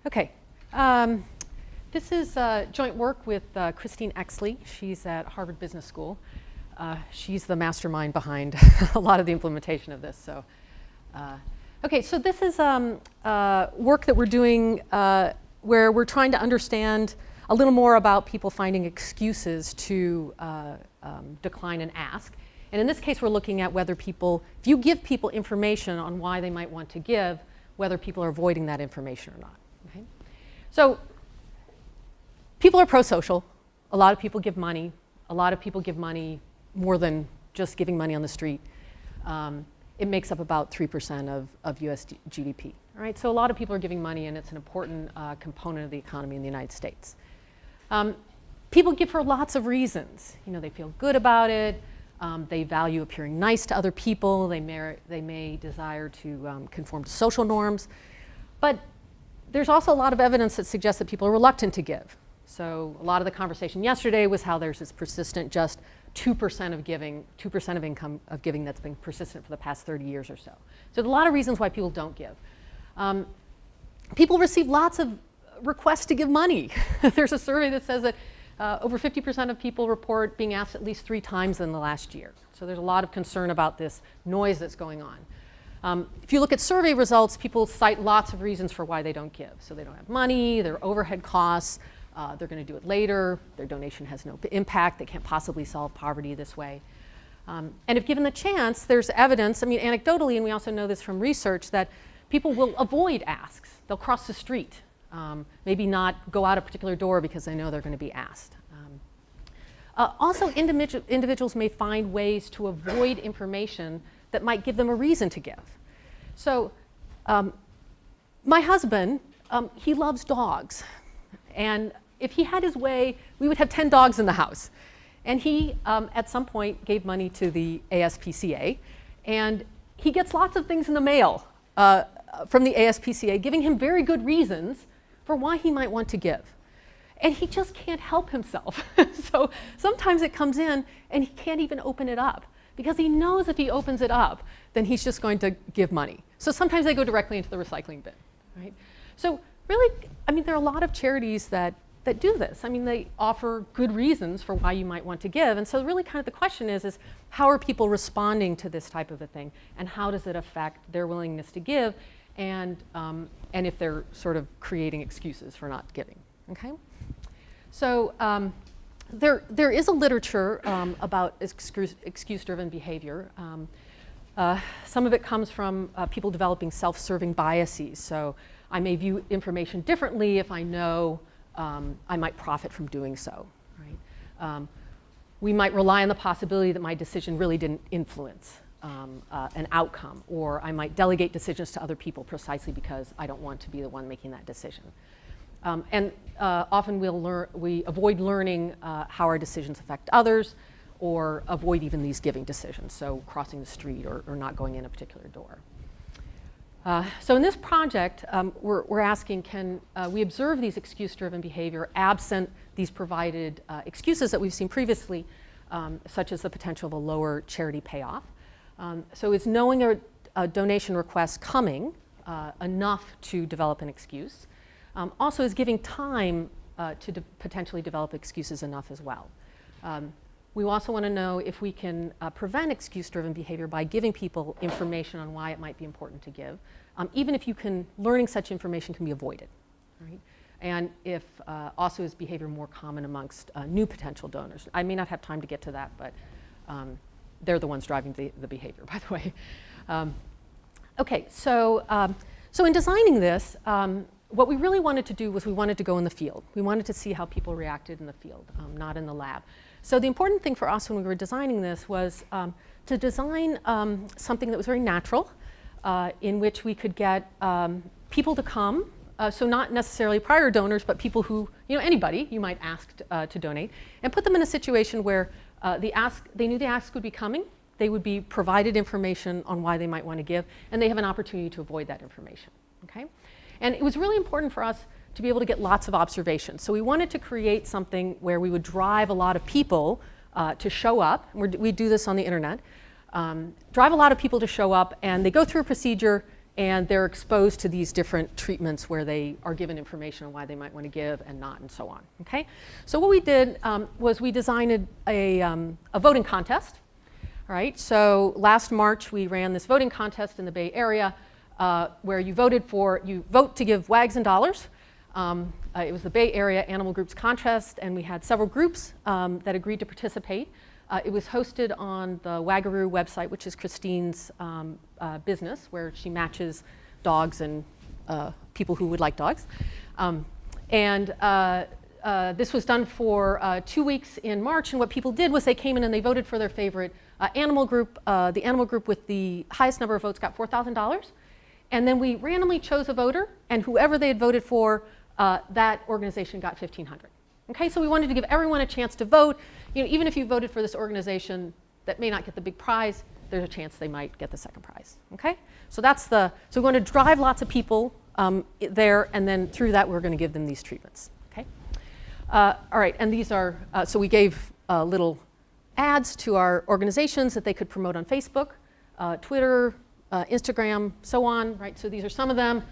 Okay. This is joint work with Christine Exley. She's at Harvard Business School. She's the mastermind behind a lot of the implementation of this. So, okay, so this is work that we're doing where we're trying to understand a little more about people finding excuses to decline an ask. And in this case, we're looking at whether people, if you give people information on why they might want to give, whether people are avoiding that information or not. Okay? So people are pro-social. A lot of people give money. A lot of people give money more than just giving money on the street. It makes up about 3% of US GDP. All right? So a lot of people are giving money, and it's an important component of the economy in the United States. People give for lots of reasons. You know, they feel good about it. They value appearing nice to other people. They may desire to conform to social norms. But there's also a lot of evidence that suggests that people are reluctant to give. So a lot of the conversation yesterday was how there's this persistent just 2% of giving, 2% of income of giving that's been persistent for the past 30 years or so. So there's a lot of reasons why people don't give. People receive lots of requests to give money. There's a survey that says that over 50% of people report being asked at least 3 times in the last year. So there's a lot of concern about this noise that's going on. If you look at survey results, people cite lots of reasons for why they don't give. So they don't have money, their overhead costs, they're going to do it later, their donation has no impact, they can't possibly solve poverty this way. And if given the chance, there's evidence, I mean anecdotally, and we also know this from research, that people will avoid asks. They'll cross the street. Maybe not go out a particular door because they know they're going to be asked. Also, individuals may find ways to avoid information that might give them a reason to give. So my husband, he loves dogs. And if he had his way, we would have 10 dogs in the house. And he, at some point, gave money to the ASPCA. And he gets lots of things in the mail from the ASPCA, giving him very good reasons for why he might want to give. And he just can't help himself. So sometimes it comes in and he can't even open it up because he knows if he opens it up, then he's just going to give money. So sometimes they go directly into the recycling bin, right? So really, I mean, there are a lot of charities that do this. I mean, they offer good reasons for why you might want to give. And so really kind of the question is how are people responding to this type of a thing? And how does it affect their willingness to give? And if they're sort of creating excuses for not giving, okay? So there is a literature about excuse-driven behavior. Some of it comes from people developing self-serving biases. So I may view information differently if I know I might profit from doing so, right? We might rely on the possibility that my decision really didn't influence an outcome, or I might delegate decisions to other people precisely because I don't want to be the one making that decision. Often we avoid learning how our decisions affect others, or avoid even these giving decisions, so crossing the street or not going in a particular door. So in this project, we're asking, can we observe these excuse-driven behavior absent these provided excuses that we've seen previously, such as the potential of a lower charity payoff? So is knowing a donation request coming enough to develop an excuse? Also, is giving time to potentially develop excuses enough as well? We also want to know if we can prevent excuse-driven behavior by giving people information on why it might be important to give, even if learning such information can be avoided, right? And if also is behavior more common amongst new potential donors? I may not have time to get to that, but they're the ones driving the behavior, by the way. Okay, so in designing this, what we really wanted to do was we wanted to go in the field. We wanted to see how people reacted in the field, not in the lab. So the important thing for us when we were designing this was to design something that was very natural, in which we could get people to come, so not necessarily prior donors, but people who, you know, anybody you might ask to donate, and put them in a situation where they knew the ask would be coming, they would be provided information on why they might want to give, and they have an opportunity to avoid that information, okay? And it was really important for us to be able to get lots of observations. So we wanted to create something where we would drive a lot of people to show up. We do this on the internet. Drive a lot of people to show up, and they go through a procedure, and they're exposed to these different treatments where they are given information on why they might want to give and not, and so on. Okay? So what we did was we designed a voting contest. All right? So last March we ran this voting contest in the Bay Area where you vote to give wags and dollars. It was the Bay Area Animal Groups Contest, and we had several groups that agreed to participate. It was hosted on the Wagaroo website, which is Christine's business, where she matches dogs and people who would like dogs. This was done for 2 weeks in March, and what people did was they came in and they voted for their favorite animal group. The animal group with the highest number of votes got $4,000. And then we randomly chose a voter, and whoever they had voted for, that organization got $1,500. Okay, so we wanted to give everyone a chance to vote. You know, even if you voted for this organization that may not get the big prize, there's a chance they might get the second prize. Okay, so so we want to drive lots of people there, and then through that we're going to give them these treatments. Okay, all right, and these are so we gave little ads to our organizations that they could promote on Facebook, Twitter, Instagram, so on. Right, so these are some of them.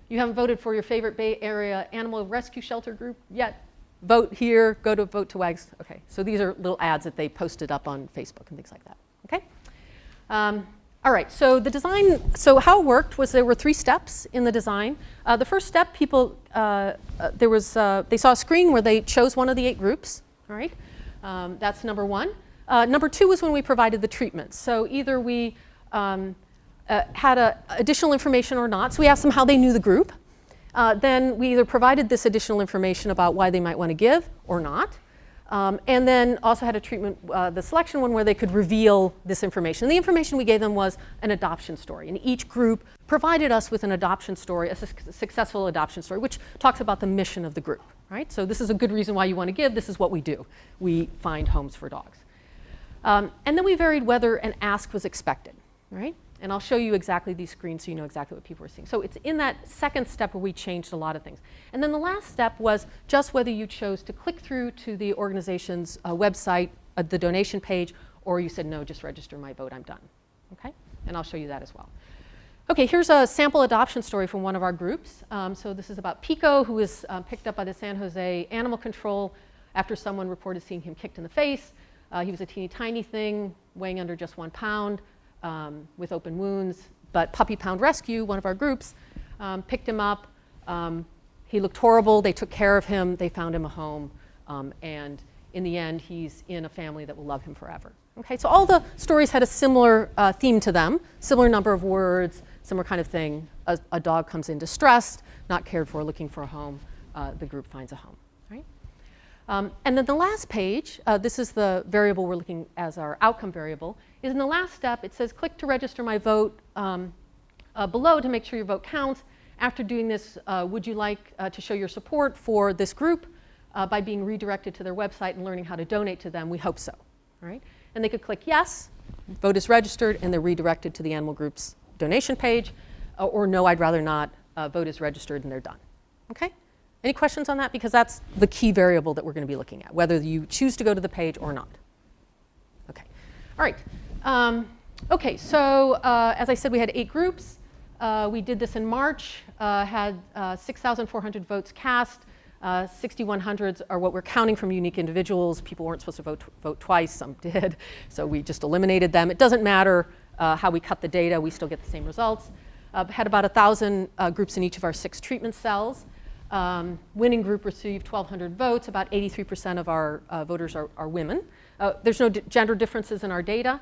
You haven't voted for your favorite Bay Area animal rescue shelter group yet? Vote here, go to vote to WAGs. Okay, so these are little ads that they posted up on Facebook and things like that. Okay? All right, so the design, so how it worked was there were 3 steps in the design. The first step, people, they saw a screen where they chose one of the 8 groups. All right, that's number 1. Number 2 was when we provided the treatments. So either we had additional information or not. So we asked them how they knew the group. Then we either provided this additional information about why they might want to give or not. And then also had a treatment, the selection one, where they could reveal this information. The information we gave them was an adoption story. And each group provided us with an adoption story, a successful adoption story, which talks about the mission of the group. Right? So this is a good reason why you want to give. This is what we do. We find homes for dogs. And then we varied whether an ask was expected. Right? And I'll show you exactly these screens so you know exactly what people are seeing. So it's in that second step where we changed a lot of things. And then the last step was just whether you chose to click through to the organization's website, the donation page, or you said, no, just register my vote, I'm done. Okay? And I'll show you that as well. Okay, here's a sample adoption story from one of our groups. So this is about Pico, who was picked up by the San Jose Animal Control after someone reported seeing him kicked in the face. He was a teeny tiny thing, weighing under just 1 pound. With open wounds, but Puppy Pound Rescue, one of our groups, picked him up. He looked horrible. They took care of him. They found him a home. And in the end, he's in a family that will love him forever. Okay, so all the stories had a similar theme to them, similar number of words, similar kind of thing. A dog comes in distressed, not cared for, looking for a home. The group finds a home. Right? And then the last page, this is the variable we're looking as our outcome variable, is in the last step. It says click to register my vote below to make sure your vote counts. After doing this, would you like to show your support for this group by being redirected to their website and learning how to donate to them? We hope so. All right? And they could click yes, vote is registered, and they're redirected to the animal group's donation page, or no, I'd rather not, vote is registered, and they're done. Okay? Any questions on that? Because that's the key variable that we're going to be looking at, whether you choose to go to the page or not. Okay. All right. Okay, so as I said, we had 8 groups. We did this in March, had 6,400 votes cast. 6,100 are what we're counting from unique individuals. People weren't supposed to vote twice, some did, so we just eliminated them. It doesn't matter how we cut the data, we still get the same results. Had about 1,000 groups in each of our 6 treatment cells. Winning group received 1,200 votes. About 83% of our voters are women. There's no gender differences in our data.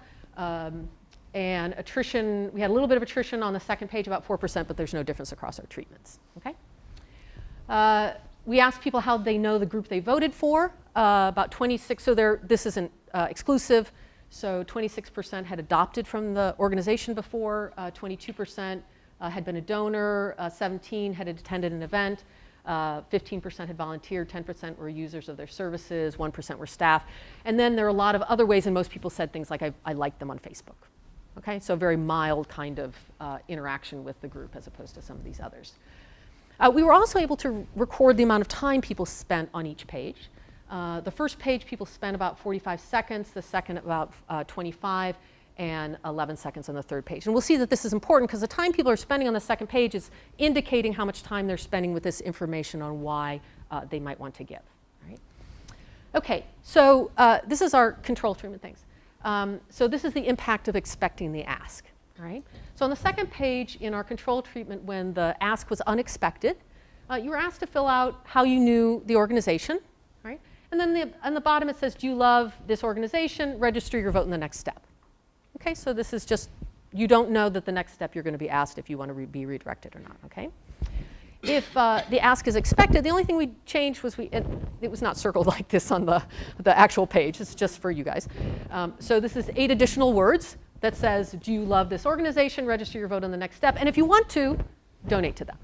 And attrition, we had a little bit of attrition on the second page, about 4%, but there's no difference across our treatments. Okay? We asked people how they know the group they voted for. About 26, so this isn't exclusive, so 26% had adopted from the organization before, 22% had been a donor, 17 had attended an event, 15% had volunteered, 10% were users of their services, 1% were staff. And then there are a lot of other ways, and most people said things like, I liked them on Facebook. Okay, so very mild kind of interaction with the group as opposed to some of these others. We were also able to record the amount of time people spent on each page. The first page people spent about 45 seconds, the second about 25, and 11 seconds on the third page. And we'll see that this is important because the time people are spending on the second page is indicating how much time they're spending with this information on why they might want to give. Right? Okay, so this is our control treatment things. So this is the impact of expecting the ask. Right? So on the second page in our control treatment, when the ask was unexpected, you were asked to fill out how you knew the organization. Right? And then on the bottom it says, do you love this organization? Register your vote in the next step. Okay, so this is just, you don't know that the next step you're going to be asked if you want to be redirected or not, okay? If the ask is expected, the only thing we changed was it was not circled like this on the actual page. It's just for you guys. So this is 8 additional words that says, do you love this organization? Register your vote on the next step. And if you want to, donate to them.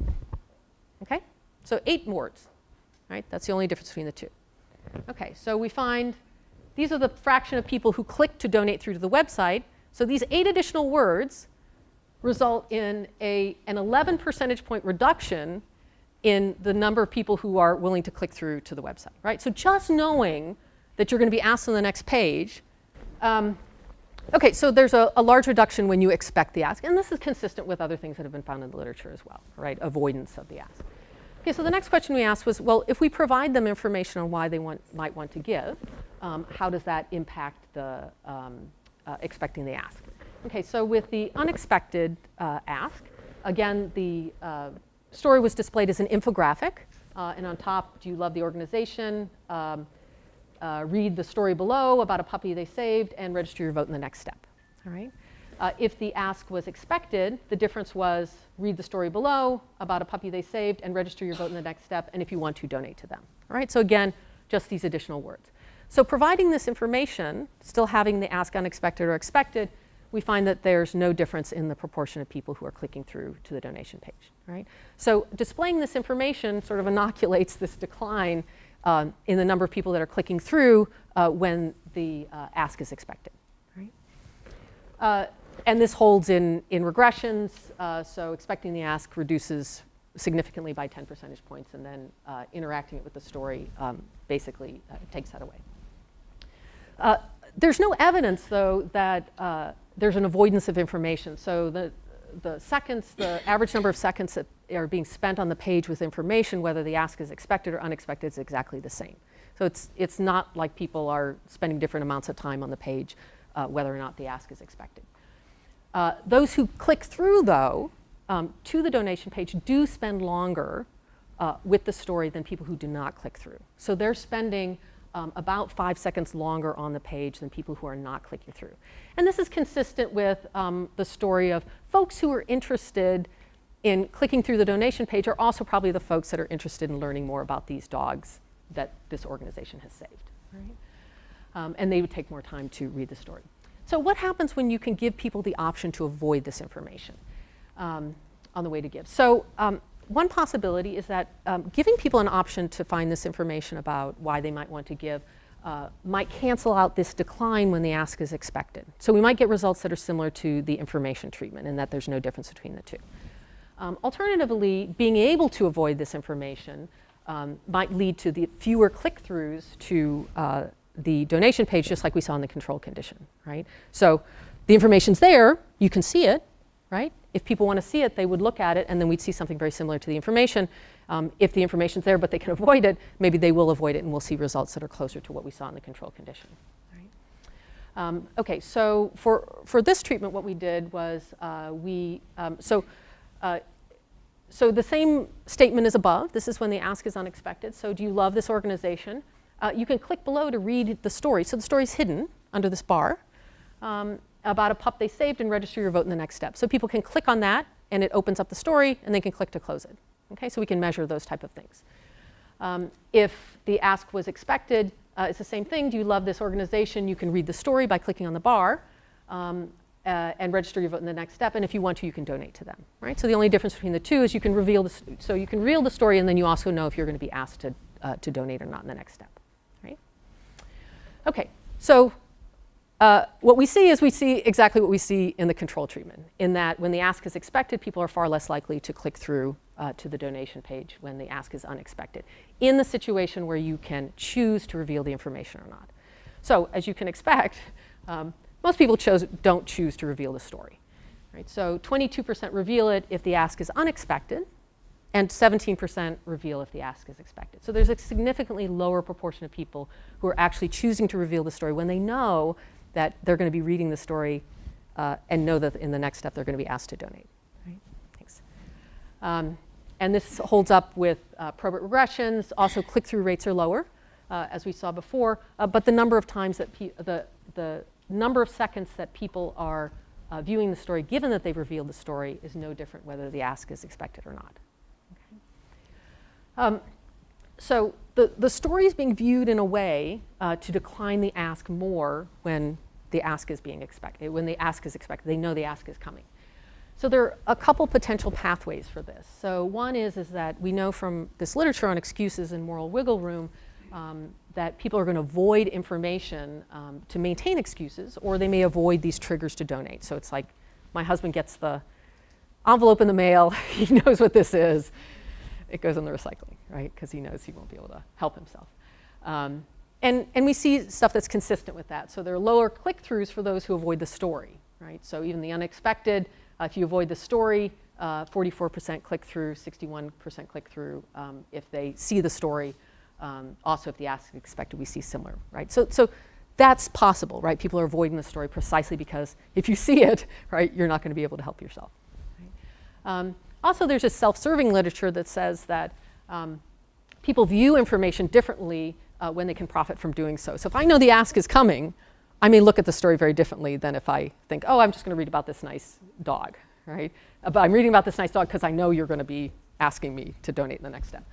Okay? So 8 words, right? That's the only difference between the two. Okay, so we find these are the fraction of people who click to donate through to the website. So these 8 additional words result in an 11 percentage point reduction in the number of people who are willing to click through to the website, right? So just knowing that you're going to be asked on the next page. Okay, so there's a large reduction when you expect the ask. And this is consistent with other things that have been found in the literature as well, right? Avoidance of the ask. Okay, so the next question we asked was, well, if we provide them information on why they might want to give, how does that impact the expecting the ask? Okay, so with the unexpected ask, again, the story was displayed as an infographic. And on top, do you love the organization? Read the story below about a puppy they saved and register your vote in the next step. All right? If the ask was expected, the difference was read the story below about a puppy they saved and register your vote in the next step, and if you want to, donate to them. All right? So again, just these additional words. So providing this information, still having the ask unexpected or expected, we find that there's no difference in the proportion of people who are clicking through to the donation page. Right? So displaying this information sort of inoculates this decline in the number of people that are clicking through when the ask is expected. Right? And this holds in regressions. So expecting the ask reduces significantly by 10 percentage points, and then interacting it with the story basically takes that away. There's no evidence, though, that there's an avoidance of information. So the seconds, the average number of seconds that are being spent on the page with information, whether the ask is expected or unexpected, is exactly the same. So it's not like people are spending different amounts of time on the page, whether or not the ask is expected. Those who click through, though, to the donation page do spend longer with the story than people who do not click through. So they're spending about 5 seconds longer on the page than people who are not clicking through. And this is consistent with the story of folks who are interested in clicking through the donation page are also probably the folks that are interested in learning more about these dogs that this organization has saved. Right? And they would take more time to read the story. So what happens when you can give people the option to avoid this information on the way to give? So one possibility is that giving people an option to find this information about why they might want to give might cancel out this decline when the ask is expected. So we might get results that are similar to the information treatment in that there's no difference between the two. Alternatively, being able to avoid this information might lead to the fewer click-throughs to the donation page, just like we saw in the control condition, right? So the information's there, you can see it, right? If people want to see it, they would look at it, and then we'd see something very similar to the information. If the information's there, but they can avoid it, maybe they will avoid it, and we'll see results that are closer to what we saw in the control condition. Right? Okay, so for this treatment, what we did was so the same statement is above. This is when the ask is unexpected. So do you love this organization? You can click below to read the story. So the story's hidden under this bar about a pup they saved and register your vote in the next step. So people can click on that, and it opens up the story, and they can click to close it. Okay, so we can measure those type of things. If the ask was expected, it's the same thing. Do you love this organization? You can read the story by clicking on the bar and register your vote in the next step. And if you want to, you can donate to them. Right? So the only difference between the two is you can reveal the story, and then you also know if you're going to be asked to donate or not in the next step. Right? Okay, so what we see is we see exactly what we see in the control treatment, in that when the ask is expected, people are far less likely to click through to the donation page when the ask is unexpected, in the situation where you can choose to reveal the information or not. So as you can expect, most people don't choose to reveal the story. Right? So 22% reveal it if the ask is unexpected, and 17% reveal if the ask is expected. So there's a significantly lower proportion of people who are actually choosing to reveal the story when they know that they're going to be reading the story and know that in the next step they're going to be asked to donate. Right? Thanks. And this holds up with probate regressions. Also, click-through rates are lower, as we saw before, but the number of times that the number of seconds that people are viewing the story, given that they've revealed the story, is no different whether the ask is expected or not. Okay. So the story is being viewed in a way to decline the ask more when the ask is being expected. When the ask is expected, they know the ask is coming. So there are a couple potential pathways for this. So one is that we know from this literature on excuses and moral wiggle room that people are going to avoid information to maintain excuses, or they may avoid these triggers to donate. So it's like, my husband gets the envelope in the mail, he knows what this is, it goes in the recycling, right? Because he knows he won't be able to help himself. And we see stuff that's consistent with that. So there are lower click-throughs for those who avoid the story, right? So even the unexpected, if you avoid the story, 44% click-through, 61% click-through if they see the story. Also, if the ask is expected, we see similar, right? So that's possible, right? People are avoiding the story precisely because if you see it, right, you're not going to be able to help yourself. Right? Also, there's a self-serving literature that says that people view information differently when they can profit from doing so. So if I know the ask is coming, I may look at the story very differently than if I think, oh, I'm just going to read about this nice dog, right? But I'm reading about this nice dog because I know you're going to be asking me to donate in the next step.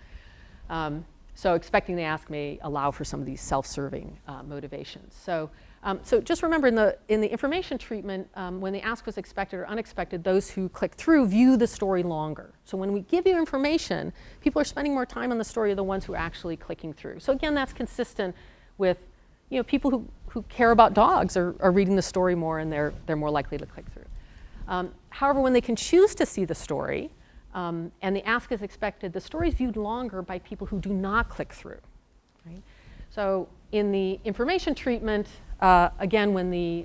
So expecting the ask may allow for some of these self-serving motivations. So just remember, in the information treatment, when the ask was expected or unexpected, those who click through view the story longer. So when we give you information, people are spending more time on the story than the ones who are actually clicking through. So again, that's consistent with people who care about dogs are reading the story more, and they're more likely to click through. However, when they can choose to see the story, and the ask is expected, the story is viewed longer by people who do not click through. Right? So in the information treatment, again, when the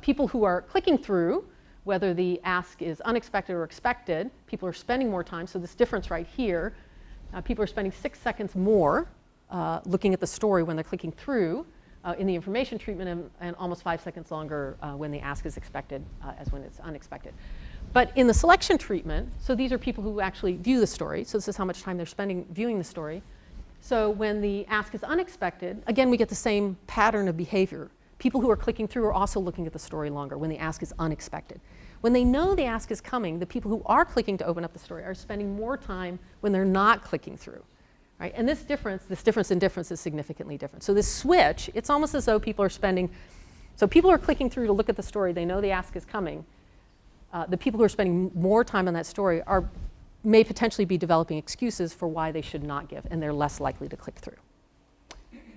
people who are clicking through, whether the ask is unexpected or expected, people are spending more time. So this difference right here, people are spending 6 seconds more looking at the story when they're clicking through in the information treatment, and almost 5 seconds longer when the ask is expected as when it's unexpected. But in the selection treatment, so these are people who actually view the story. So this is how much time they're spending viewing the story. So when the ask is unexpected, again, we get the same pattern of behavior. People who are clicking through are also looking at the story longer when the ask is unexpected. When they know the ask is coming, the people who are clicking to open up the story are spending more time when they're not clicking through. Right? And this difference in difference is significantly different. So this switch, it's almost as though people are spending, so people are clicking through to look at the story, they know the ask is coming. The people who are spending more time on that story may potentially be developing excuses for why they should not give, and they're less likely to click through.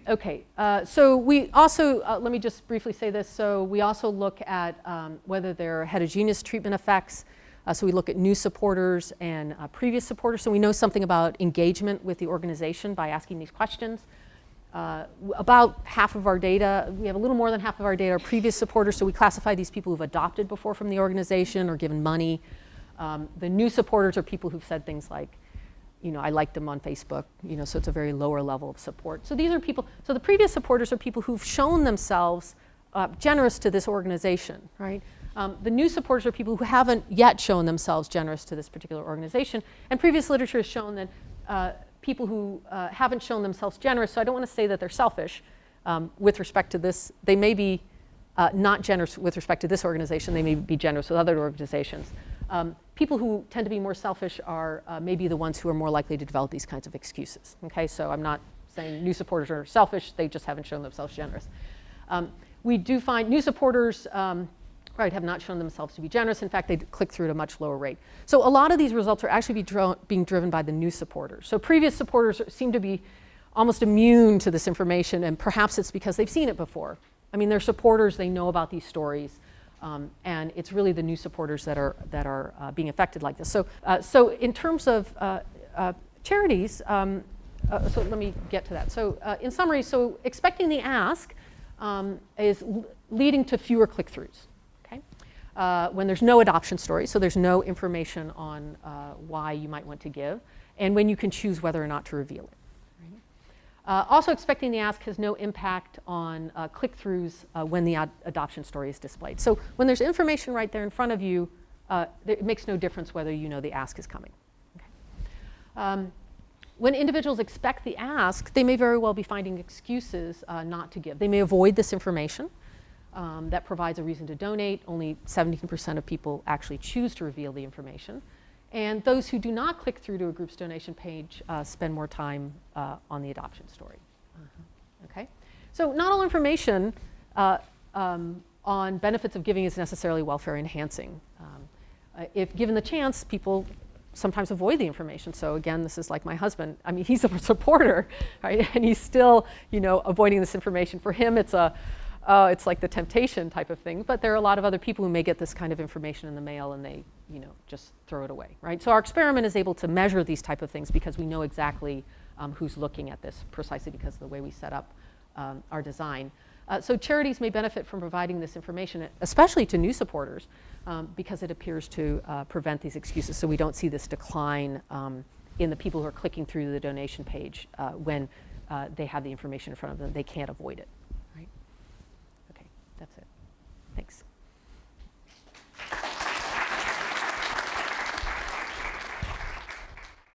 Okay, so we also, let me just briefly say this, so we also look at whether there are heterogeneous treatment effects. So we look at new supporters and previous supporters, so we know something about engagement with the organization by asking these questions. About half of our data, we have a little more than half of our data are previous supporters, so we classify these people who've adopted before from the organization or given money. The new supporters are people who've said things like, I liked them on Facebook, so it's a very lower level of support. So these are people, so the previous supporters are people who've shown themselves generous to this organization, right? The new supporters are people who haven't yet shown themselves generous to this particular organization. And previous literature has shown that people who haven't shown themselves generous, so I don't want to say that they're selfish with respect to this. They may be not generous with respect to this organization. They may be generous with other organizations. People who tend to be more selfish are maybe the ones who are more likely to develop these kinds of excuses. Okay, so I'm not saying new supporters are selfish. They just haven't shown themselves generous. We do find new supporters have not shown themselves to be generous. In fact, they click through at a much lower rate. So a lot of these results are actually being driven by the new supporters. So previous supporters seem to be almost immune to this information, and perhaps it's because they've seen it before. I mean, they're supporters, they know about these stories, and it's really the new supporters that are being affected like this. So in terms of charities, so let me get to that. So in summary, so expecting the ask is leading to fewer click-throughs. Okay? When there's no adoption story, so there's no information on why you might want to give, and when you can choose whether or not to reveal it. Also, expecting the ask has no impact on click-throughs when the adoption story is displayed. So when there's information right there in front of you, it makes no difference whether you know the ask is coming. Okay. When individuals expect the ask, they may very well be finding excuses not to give. They may avoid this information that provides a reason to donate. Only 17% of people actually choose to reveal the information. And those who do not click through to a group's donation page spend more time on the adoption story. Okay? So not all information on benefits of giving is necessarily welfare enhancing. If given the chance, people sometimes avoid the information. So again, this is like my husband. I mean, he's a supporter, right? And he's still, avoiding this information. For him, it's it's like the temptation type of thing. But there are a lot of other people who may get this kind of information in the mail and they, just throw it away, right? So our experiment is able to measure these type of things because we know exactly who's looking at this, precisely because of the way we set up our design. So charities may benefit from providing this information, especially to new supporters, because it appears to prevent these excuses. So we don't see this decline in the people who are clicking through the donation page when they have the information in front of them. They can't avoid it.